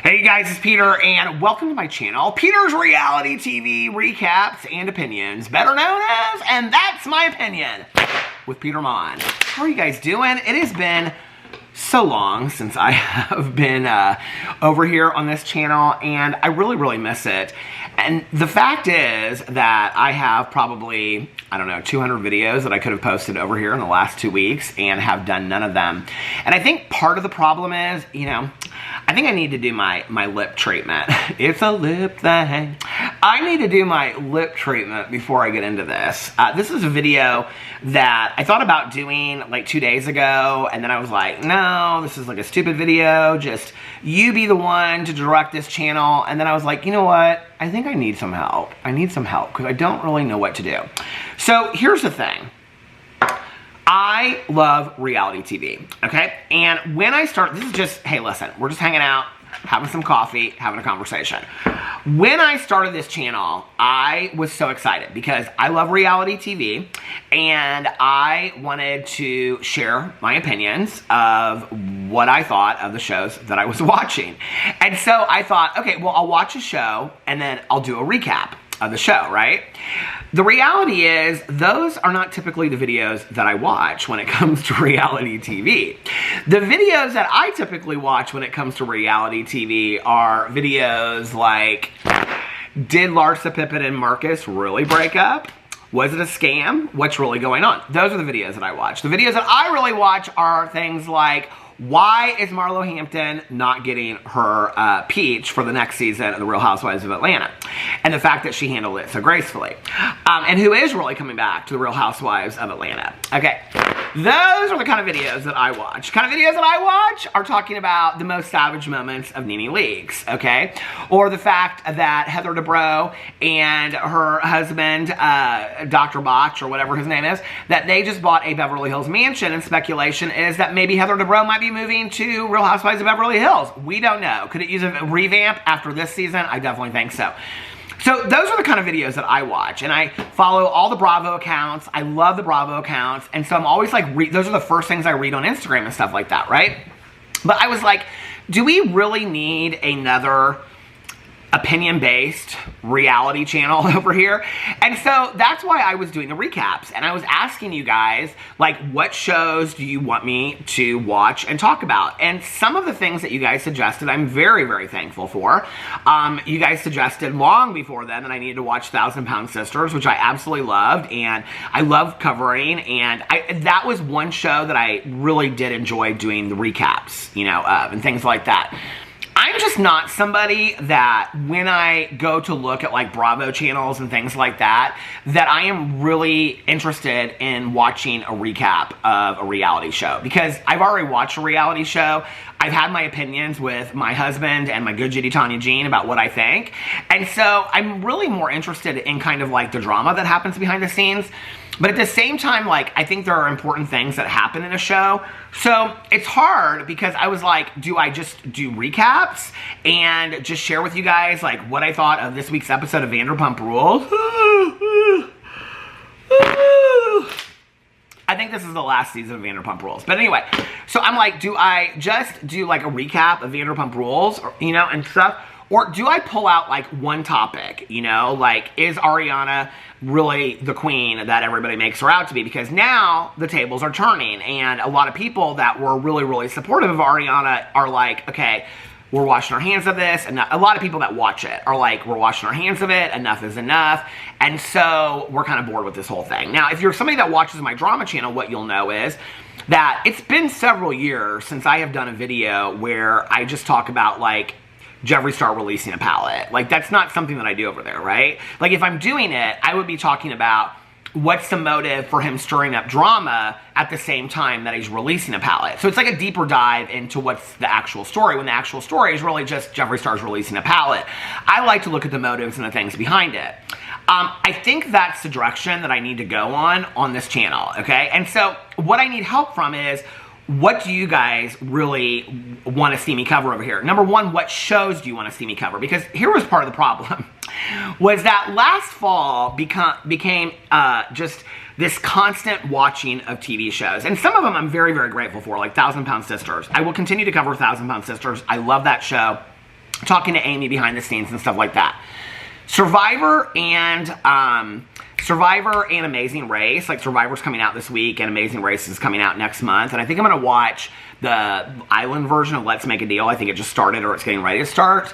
Hey guys, it's Peter, and welcome to my channel, Peter's Reality TV Recaps and Opinions, better known as, and that's my opinion, with Peter Mon. How are you guys doing? It has been so long since I have been over here on this channel, and I really miss it. And the fact is that I have probably, I don't know, 200 videos that I could have posted over here in the last 2 weeks and have done none of them. And I think part of the problem is, I think I need to do my lip treatment. It's a lip thing. I need to do my lip treatment before I get into this. This is a video that I thought about doing like 2 days ago, and then I was like, no, this is like a stupid video. Just you be the one to direct this channel. And then I was like, you know what? I think I need some help. I need some help because I don't really know what to do. So here's the thing. I love reality TV, okay? And when I start, this is just, hey, listen, we're just hanging out, having some coffee, having a conversation. When I started this channel, I was so excited because I love reality TV and I wanted to share my opinions of what I thought of the shows that I was watching. And so I thought, okay, well, I'll watch a show and then I'll do a recap of the show, right? The reality is, those are not typically the videos that I watch when it comes to reality TV. The videos that I typically watch when it comes to reality TV are videos like, did Larsa Pippen and Marcus really break up? Was it a scam? What's really going on? Those are the videos that I watch. The videos that I really watch are things like, why is Marlo Hampton not getting her peach for the next season of The Real Housewives of Atlanta? And the fact that she handled it so gracefully. And who is really coming back to The Real Housewives of Atlanta? Okay, those are the kind of videos that I watch. The kind of videos that I watch are talking about the most savage moments of Nene Leakes, okay? Or the fact that Heather Dubrow and her husband, Dr. Botch, or whatever his name is, that they just bought a Beverly Hills mansion, and speculation is that maybe Heather Dubrow might be moving to Real Housewives of Beverly Hills. We don't know. Could it use a revamp after this season? I definitely think so. So those are the kind of videos that I watch, and I follow all the Bravo accounts. I love the Bravo accounts, and so I'm always like, those are the first things I read on Instagram and stuff like that, right? But I was like, do we really need another opinion-based reality channel over here? And so that's why I was doing the recaps, and I was asking you guys, like, what shows do you want me to watch and talk about? And some of the things that you guys suggested, I'm very thankful for. You guys suggested long before then that I needed to watch 1,000 Pound Sisters, which I absolutely loved, and I love covering, and that was one show that I really did enjoy doing the recaps, and things like that. I'm just not somebody that when I go to look at like Bravo channels and things like that, that I am really interested in watching a recap of a reality show. Because I've already watched a reality show. I've had my opinions with my husband and my good Judy Tanya Jean about what I think. And so I'm really more interested in kind of like the drama that happens behind the scenes. But at the same time, like, I think there are important things that happen in a show. So it's hard because I was like, do I just do recaps and just share with you guys like what I thought of this week's episode of Vanderpump Rules? I think this is the last season of Vanderpump Rules. But anyway, so I'm like, do I just do like a recap of Vanderpump Rules, or, and stuff? Or do I pull out like one topic, like, is Ariana really the queen that everybody makes her out to be? Because now the tables are turning, and a lot of people that were really supportive of Ariana are like, okay, we're washing our hands of this. And a lot of people that watch it are like, we're washing our hands of it. Enough is enough. And so we're kind of bored with this whole thing. Now, if you're somebody that watches my drama channel, what you'll know is that it's been several years since I have done a video where I just talk about like Jeffree Star releasing a palette. Like, that's not something that I do over there, right? Like, if I'm doing it, I would be talking about what's the motive for him stirring up drama at the same time that he's releasing a palette. So it's like a deeper dive into what's the actual story, when the actual story is really just Jeffree Star's releasing a palette. I like to look at the motives and the things behind it. I think that's the direction that I need to go on this channel, okay? And so what I need help from is, what do you guys really want to see me cover over here? Number one, what shows do you want to see me cover? Because here was part of the problem, was that last fall became just this constant watching of TV shows. And some of them I'm very, very grateful for, like 1,000 Pound Sisters. I will continue to cover 1,000 Pound Sisters. I love that show. talking to Amy behind the scenes and stuff like that. Survivor and Amazing Race, like Survivor's coming out this week and Amazing Race is coming out next month, and I think I'm going to watch the island version of Let's Make a Deal. I think it just started or it's getting ready to start,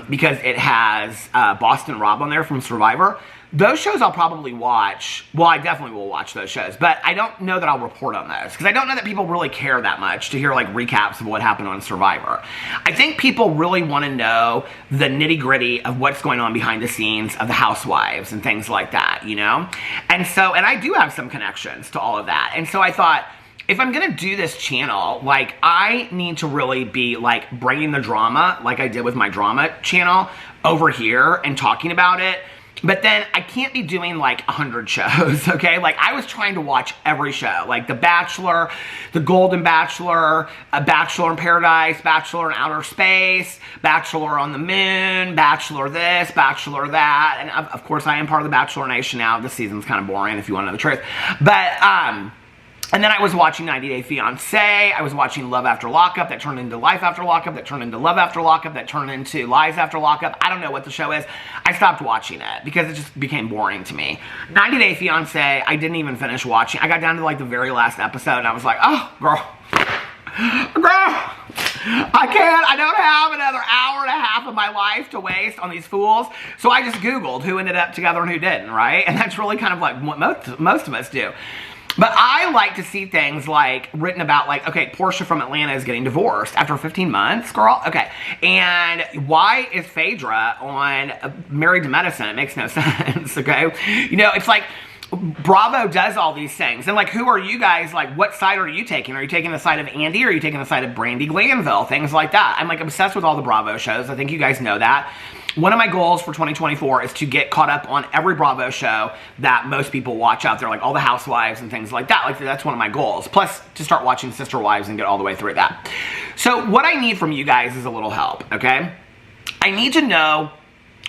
because it has Boston Rob on there from Survivor. Those shows I'll probably watch. Well, I definitely will watch those shows, but I don't know that I'll report on those because I don't know that people really care that much to hear like recaps of what happened on Survivor. I think people really want to know the nitty-gritty of what's going on behind the scenes of the housewives and things like that, you know? And I do have some connections to all of that. And so I thought, if I'm going to do this channel, like, I need to really be, like, bringing the drama, like I did with my drama channel, over here and talking about it. But then I can't be doing like 100 shows, okay? Like, I was trying to watch every show, like The Bachelor, The Golden Bachelor, Bachelor in Paradise, Bachelor in Outer Space, Bachelor on the Moon, Bachelor this, Bachelor that. And of course, I am part of the Bachelor Nation now. This season's kind of boring if you want to know the truth. But, and then I was watching 90 Day Fiancé, I was watching Love After Lockup, that turned into Life After Lockup, that turned into Love After Lockup, that turned into Lies After Lockup. I don't know what the show is. I stopped watching it because it just became boring to me. 90 Day Fiancé, I didn't even finish watching. I got down to like the very last episode and I was like, oh, girl, I can't. I don't have another hour and a half of my life to waste on these fools. So I just Googled who ended up together and who didn't, right? And that's really kind of like what most of us do. But I like to see things like written about, like, okay, Portia from Atlanta is getting divorced after 15 months, girl. Okay. And why is Phaedra on Married to Medicine? It makes no sense, okay? You know, it's like Bravo does all these things. And, like, who are you guys? Like, what side are you taking? Are you taking the side of Andy or are you taking the side of Brandi Glanville? Things like that. I'm, like, obsessed with all the Bravo shows. I think you guys know that. One of my goals for 2024 is to get caught up on every Bravo show that most people watch out there, like all the Housewives and things like that. Like, that's one of my goals. Plus, to start watching Sister Wives and get all the way through that. So, what I need from you guys is a little help, okay? I need to know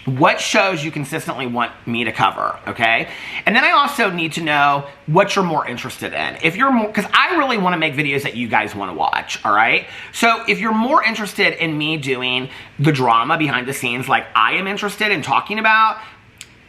what shows you consistently want me to cover, okay? And then I also need to know what you're more interested in. If you're more, because I really want to make videos that you guys want to watch, all right? So if you're more interested in me doing the drama behind the scenes like I am interested in talking about,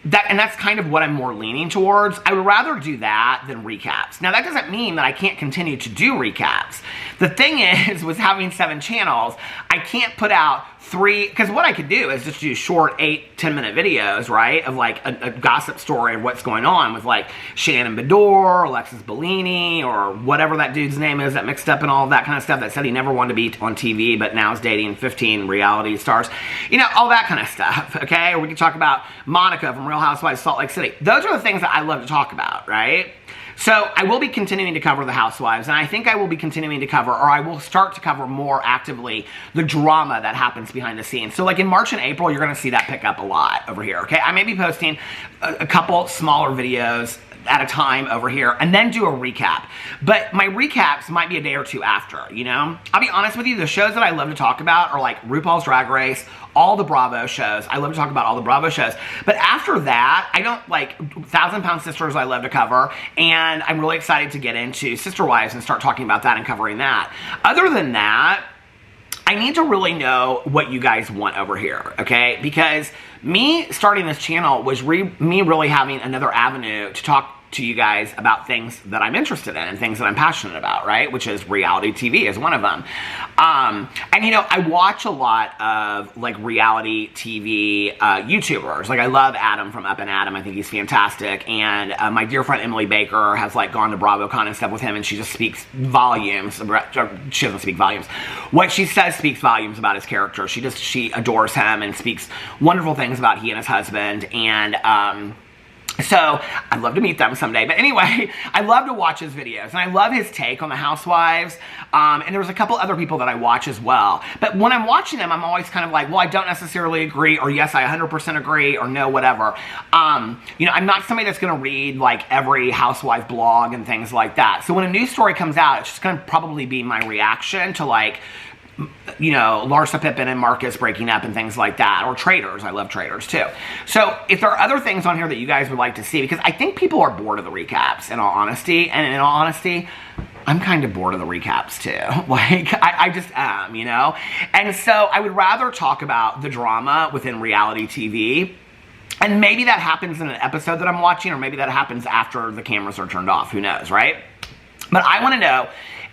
and that's kind of what I'm more leaning towards. I would rather do that than recaps. Now, that doesn't mean that I can't continue to do recaps. The thing is, with having 7 channels, I can't put out 3, because what I could do is just do short 8-10 minute videos, right, of like a gossip story of what's going on with like Shannon Bedore, Alexis Bellini, or whatever that dude's name is that mixed up and all of that kind of stuff, that said he never wanted to be on TV but now is dating 15 reality stars. You know, all that kind of stuff, okay? Or we could talk about Monica from Real Housewives of Salt Lake City. Those are the things that I love to talk about, right? So I will be continuing to cover the Housewives, and I think I will be continuing to cover, or I will start to cover more actively, the drama that happens behind the scenes. So like in March and April, you're going to see that pick up a lot over here, okay? I may be posting a couple smaller videos at a time over here, and then do a recap. But my recaps might be a day or two after, you know? I'll be honest with you, the shows that I love to talk about are like RuPaul's Drag Race, all the Bravo shows. I love to talk about all the Bravo shows. But after that, I don't like 1,000 Pound Sisters I love to cover, and I'm really excited to get into Sister Wives and start talking about that and covering that. Other than that, I need to really know what you guys want over here, okay? Because me starting this channel was me really having another avenue to talk to you guys about things that I'm interested in and things that I'm passionate about, right? Which is reality TV is one of them. And you know, I watch a lot of like reality TV YouTubers. Like I love Adam from Up and Adam. I think he's fantastic. And my dear friend Emily Baker has like gone to BravoCon and stuff with him, and she just speaks volumes. She doesn't speak volumes. What she says speaks volumes about his character. She adores him and speaks wonderful things about he and his husband. And so, I'd love to meet them someday. But anyway, I love to watch his videos. And I love his take on the Housewives. And there's a couple other people that I watch as well. But when I'm watching them, I'm always kind of like, well, I don't necessarily agree. Or yes, I 100% agree. Or no, whatever. You know, I'm not somebody that's going to read like every housewife blog and things like that. So when a news story comes out, it's just going to probably be my reaction to like, you know, Larsa Pippen and Marcus breaking up and things like that. Or Traders. I love Traders too. So if there are other things on here that you guys would like to see, because I think people are bored of the recaps, in all honesty. And in all honesty, I'm kind of bored of the recaps too. Like, I just am, you know? And so I would rather talk about the drama within reality TV. And maybe that happens in an episode that I'm watching, or maybe that happens after the cameras are turned off. Who knows, right? But I want to know,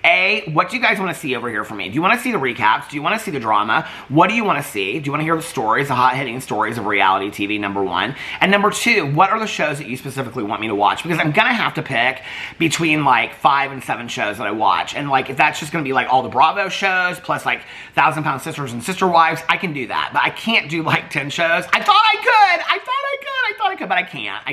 A, what do you guys want to see over here from me? Do you want to see the recaps? Do you want to see the drama? What do you want to see? Do you want to hear the stories, the hot-hitting stories of reality TV, number one? And number two, what are the shows that you specifically want me to watch? Because I'm going to have to pick between like 5 and 7 shows that I watch. And like, if that's just going to be like all the Bravo shows, plus like 1,000 Pound Sisters and Sister Wives, I can do that. But I can't do like 10 shows. I thought I could, but I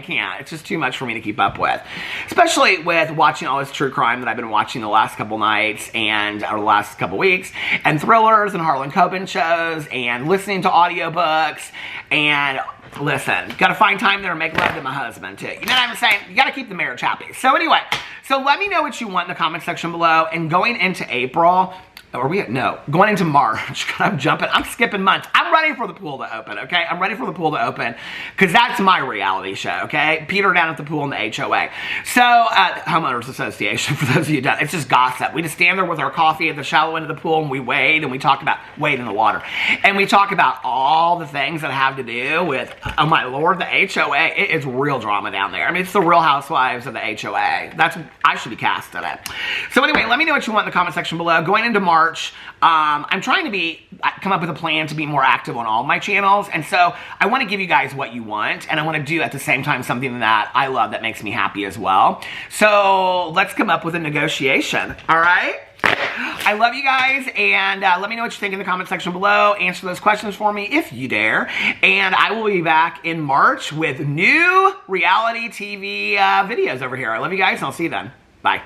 can't. It's just too much for me to keep up with. Especially with watching all this true crime that I've been watching the last couple nights or the last couple weeks, and thrillers and Harlan Coben shows, and listening to audiobooks, and listen, gotta find time there to make love to my husband too. You know what I'm saying? You gotta keep the marriage happy. So anyway, so let me know what you want in the comment section below, and going into April, going into March. I'm skipping months. I'm ready for the pool to open, okay? I'm ready for the pool to open, because that's my reality show, okay? Peter down at the pool in the HOA. So, Homeowners Association, for those of you who don't, it's just gossip. We just stand there with our coffee at the shallow end of the pool, and we wade, and we talk about, wade in the water, and we talk about all the things that have to do with, oh my lord, the HOA. It is real drama down there. I mean, it's the Real Housewives of the HOA. I should be cast in it. So anyway, let me know what you want in the comment section below. Going into March, I'm trying to come up with a plan to be more active on all my channels, and so I want to give you guys what you want, and I want to do at the same time something that I love that makes me happy as well. So let's come up with a negotiation, all right? I love you guys, and let me know what you think in the comment section below. Answer those questions for me if you dare, and I will be back in March with new reality TV videos over here. I love you guys, and I'll see you then. Bye.